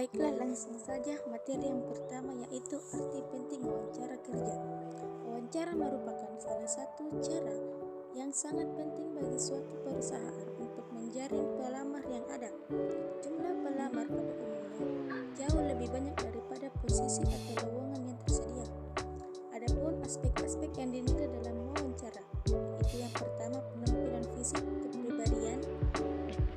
Baiklah, langsung saja materi yang pertama, yaitu arti penting wawancara kerja. Wawancara merupakan salah satu cara yang sangat penting bagi suatu perusahaan untuk menjaring pelamar yang ada. Jumlah pelamar pada umumnya jauh lebih banyak daripada posisi atau lowongan yang tersedia. Adapun aspek-aspek yang dinilai dalam wawancara, yaitu yang pertama penampilan fisik, kepribadian,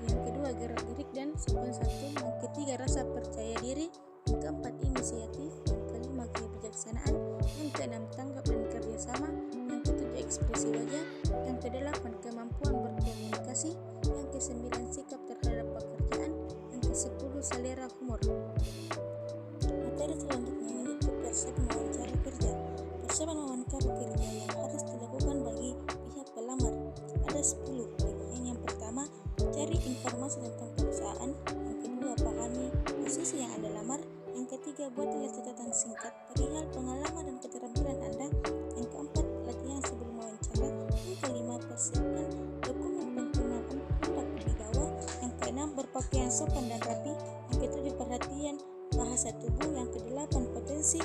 yang kedua gerak-gerik dan sopan santun, yang ketiga rasa percaya diri, yang keempat inisiatif, yang kelima kebijaksanaan, yang keenam tanggap dan kerjasama, yang ketujuh ekspresi wajah, yang kedelapan kemampuan berkomunikasi, yang kesembilan sikap terhadap pekerjaan, yang kesepuluh selera humor. Materi selanjutnya yaitu persiapan wawancara kerja. Persiapan wawancara kerja yang harus dilakukan bagi pihak pelamar ada 10 bagian. Yang pertama, cari informasi tentang perusahaan. Yang kedua, pahami posisi yang Anda lamar. Yang ketiga, buatlah catatan singkat perihal pengalaman dan keterampilan Anda. Yang keempat, latihan sebelum wawancara. Yang kelima, persiapkan dokumen penerimaan hendak dibawa. Yang keenam, berpakaian sopan dan rapi. Yang ketujuh, perhatian bahasa tubuh. Yang kedelapan, potensi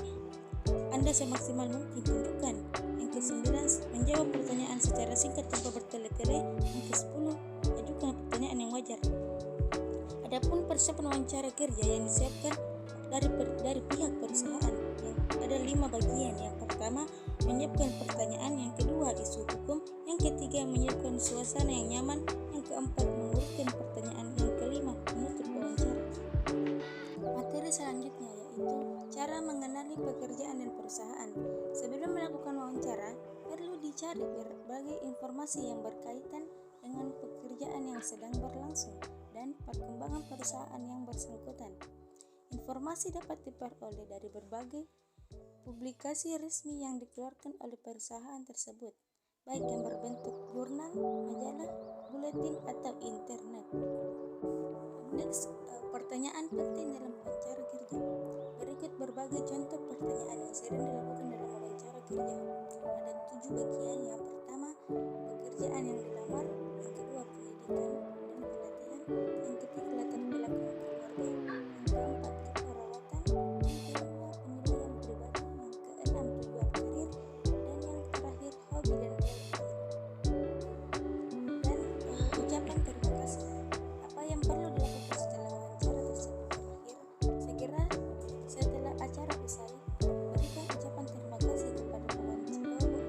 Anda semaksimal mungkin tunjukkan. Yang kesembilan, menjawab pertanyaan secara singkat tanpa bertele-tele. Yang kesepuluh, ajukan pertanyaan yang wajar. Adapun persiapan wawancara kerja yang disiapkan dari pihak perusahaan yang ada 5 bagian. Yang pertama, menyiapkan pertanyaan. Yang kedua, isu hukum. Yang ketiga, menyiapkan suasana yang nyaman. Yang keempat, mengurutkan pertanyaan. Yang kelima, menutup wawancara. Materi selanjutnya yaitu cara mengenali pekerjaan dan perusahaan. Sebelum melakukan wawancara, perlu dicari berbagai informasi yang berkaitan dengan pekerjaan yang sedang berlangsung dan perkembangan perusahaan yang bersangkutan. Informasi dapat diperoleh dari berbagai publikasi resmi yang dikeluarkan oleh perusahaan tersebut, baik yang berbentuk jurnal, majalah, buletin, atau internet. Pertanyaan penting dalam wawancara kerja. Berikut berbagai contoh pertanyaan yang sering dilakukan dalam wawancara kerja. Ada 7 bagian. Yang pertama, pekerjaan yang dilamar. Yang kedua, pendidikan dan pelatihan. Yang ketiga, latar belakang keluarga. Yang keempat, keperawatan. Yang kelima, penilaian pribadi. Yang keenam, tujuan karir. Dan yang terakhir, hobi dan gaya. Dan ucapan terima kasih. Apa yang perlu dilakukan setelah wawancara tersebut berakhir? Segera setelah acara usai, berikan ucapan terima kasih kepada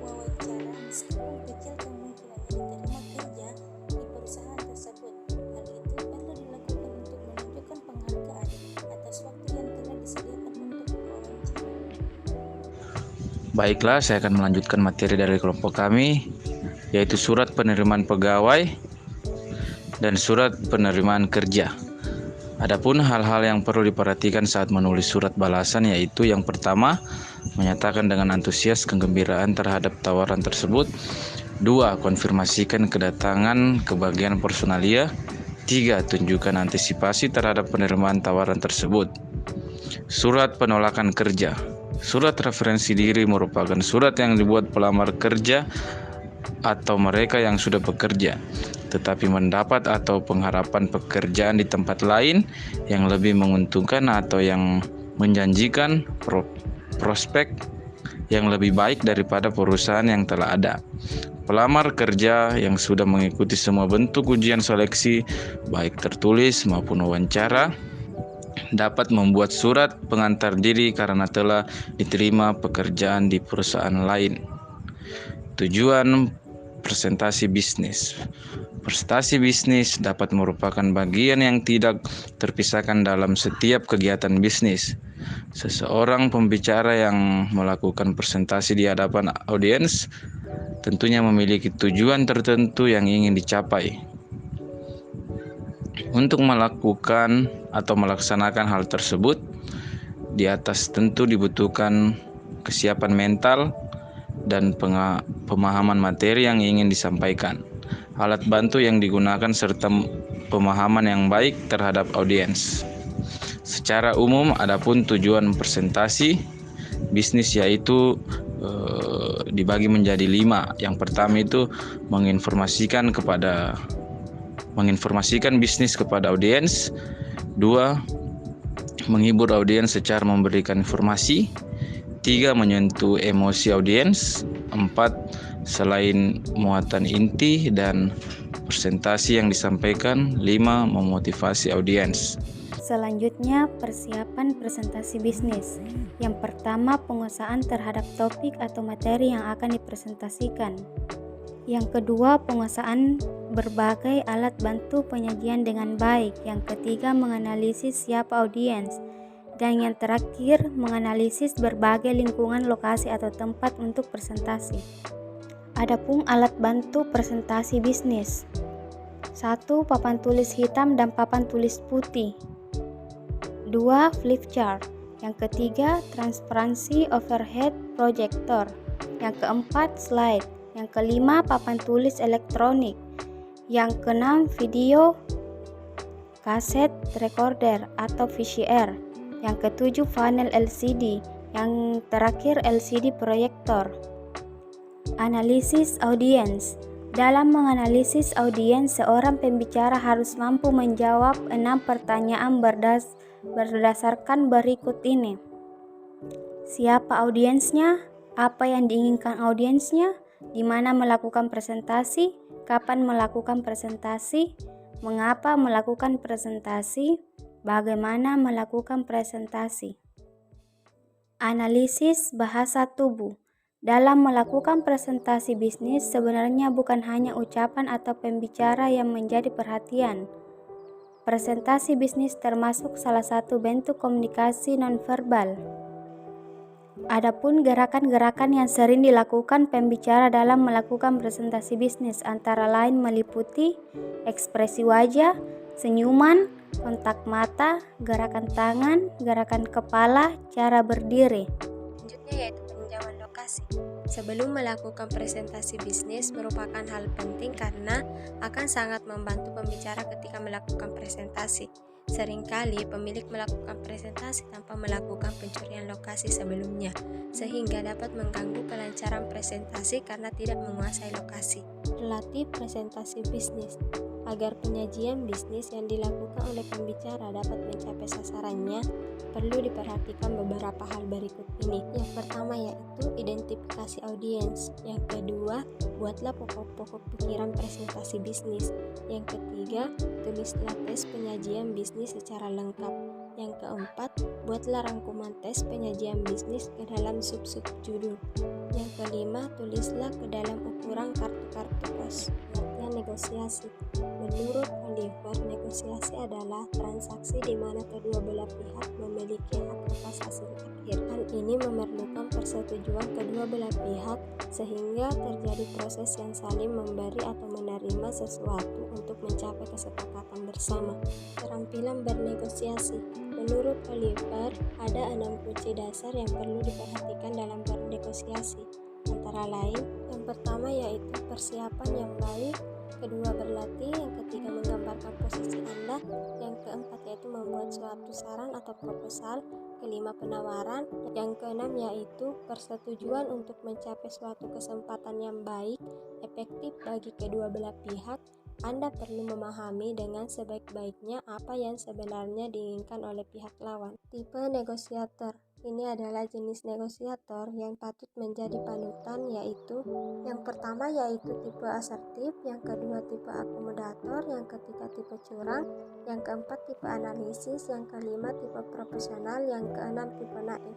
wawancara meskipun kecil kemungkinannya diterima kerja di perusahaan tersebut. Hal itu perlu dilakukan untuk menunjukkan penghargaan atas waktu yang telah disediakan untuk wawancara. Baiklah, saya akan melanjutkan materi dari kelompok kami, yaitu surat penerimaan pegawai dan surat penerimaan kerja. Adapun hal-hal yang perlu diperhatikan saat menulis surat balasan yaitu yang pertama, menyatakan dengan antusias kegembiraan terhadap tawaran tersebut. 2. Konfirmasikan kedatangan ke bagian personalia. 3. Tunjukkan antisipasi terhadap penerimaan tawaran tersebut. Surat penolakan kerja. Surat referensi diri merupakan surat yang dibuat pelamar kerja atau mereka yang sudah bekerja tetapi mendapat atau pengharapan pekerjaan di tempat lain yang lebih menguntungkan atau yang menjanjikan prospek yang lebih baik daripada perusahaan yang telah ada. Pelamar kerja yang sudah mengikuti semua bentuk ujian seleksi baik tertulis maupun wawancara dapat membuat surat pengantar diri karena telah diterima pekerjaan di perusahaan lain. Tujuan presentasi bisnis. Presentasi bisnis dapat merupakan bagian yang tidak terpisahkan dalam setiap kegiatan bisnis. Seseorang pembicara yang melakukan presentasi di hadapan audiens tentunya memiliki tujuan tertentu yang ingin dicapai. Untuk melakukan atau melaksanakan hal tersebut, di atas tentu dibutuhkan kesiapan mental dan pemahaman materi yang ingin disampaikan, alat bantu yang digunakan serta pemahaman yang baik terhadap audiens. Secara umum, adapun tujuan presentasi bisnis yaitu dibagi menjadi 5. Yang pertama itu menginformasikan bisnis kepada audiens. 2. menghibur audiens secara memberikan informasi. 3. Menyentuh emosi audiens. 4. Selain muatan inti dan presentasi yang disampaikan. 5. Memotivasi audiens. Selanjutnya, persiapan presentasi bisnis. Yang pertama, penguasaan terhadap topik atau materi yang akan dipresentasikan. Yang kedua, penguasaan berbagai alat bantu penyajian dengan baik. Yang ketiga, menganalisis siapa audiens. Dan yang terakhir, menganalisis berbagai lingkungan, lokasi, atau tempat untuk presentasi. Adapun alat bantu presentasi bisnis. 1. Papan tulis hitam dan papan tulis putih. 2. Flip chart. Yang ketiga, transparansi overhead projector. Yang keempat, slide. Yang kelima, papan tulis elektronik. Yang keenam, video kaset recorder atau VCR. Yang ketujuh, panel LCD. Yang terakhir, LCD proyektor. Analisis audiens. Dalam menganalisis audiens, seorang pembicara harus mampu menjawab 6 pertanyaan berdasarkan berikut ini. Siapa audiensnya? Apa yang diinginkan audiensnya? Di mana melakukan presentasi? Kapan melakukan presentasi? Mengapa melakukan presentasi? Bagaimana melakukan presentasi? Analisis bahasa tubuh. Dalam melakukan presentasi bisnis, sebenarnya bukan hanya ucapan atau pembicara yang menjadi perhatian. Presentasi bisnis termasuk salah satu bentuk komunikasi nonverbal. Adapun gerakan-gerakan yang sering dilakukan pembicara dalam melakukan presentasi bisnis antara lain meliputi ekspresi wajah, senyuman, kontak mata, gerakan tangan, gerakan kepala, cara berdiri. Selanjutnya yaitu peninjauan lokasi. Sebelum melakukan presentasi bisnis merupakan hal penting karena akan sangat membantu pembicara ketika melakukan presentasi. Seringkali pemilik melakukan presentasi tanpa melakukan pencurian lokasi sebelumnya, sehingga dapat mengganggu kelancaran presentasi karena tidak menguasai lokasi. Latih presentasi bisnis. Agar penyajian bisnis yang dilakukan oleh pembicara dapat mencapai sasarannya, perlu diperhatikan beberapa hal berikut ini. Yang pertama yaitu identifikasi audiens. Yang kedua, buatlah pokok-pokok pikiran presentasi bisnis. Yang ketiga, tulislah tes penyajian bisnis secara lengkap. Yang keempat, buatlah rangkuman tes penyajian bisnis ke dalam sub-sub judul. Yang kelima, tulislah ke dalam ukuran kartu-kartu pos. Negosiasi. Menurut Oliver, negosiasi adalah transaksi di mana kedua belah pihak memiliki hak atas hasil akhir. Hal ini memerlukan persetujuan kedua belah pihak sehingga terjadi proses yang saling memberi atau menerima sesuatu untuk mencapai kesepakatan bersama. Keterampilan bernegosiasi. Menurut Oliver, ada 6 kunci dasar yang perlu diperhatikan dalam bernegosiasi. Antara lain, yang pertama yaitu persiapan yang baik, kedua berlatih, yang ketiga menggambarkan posisi Anda, yang keempat yaitu membuat suatu saran atau proposal, kelima penawaran, yang keenam yaitu persetujuan untuk mencapai suatu kesempatan yang baik, efektif bagi kedua belah pihak. Anda perlu memahami dengan sebaik-baiknya apa yang sebenarnya diinginkan oleh pihak lawan. Tipe negosiator. Ini adalah jenis negosiator yang patut menjadi panutan, yaitu yang pertama yaitu tipe asertif, yang kedua tipe akomodator, yang ketiga tipe curang, yang keempat tipe analisis, yang kelima tipe profesional, yang keenam tipe naif.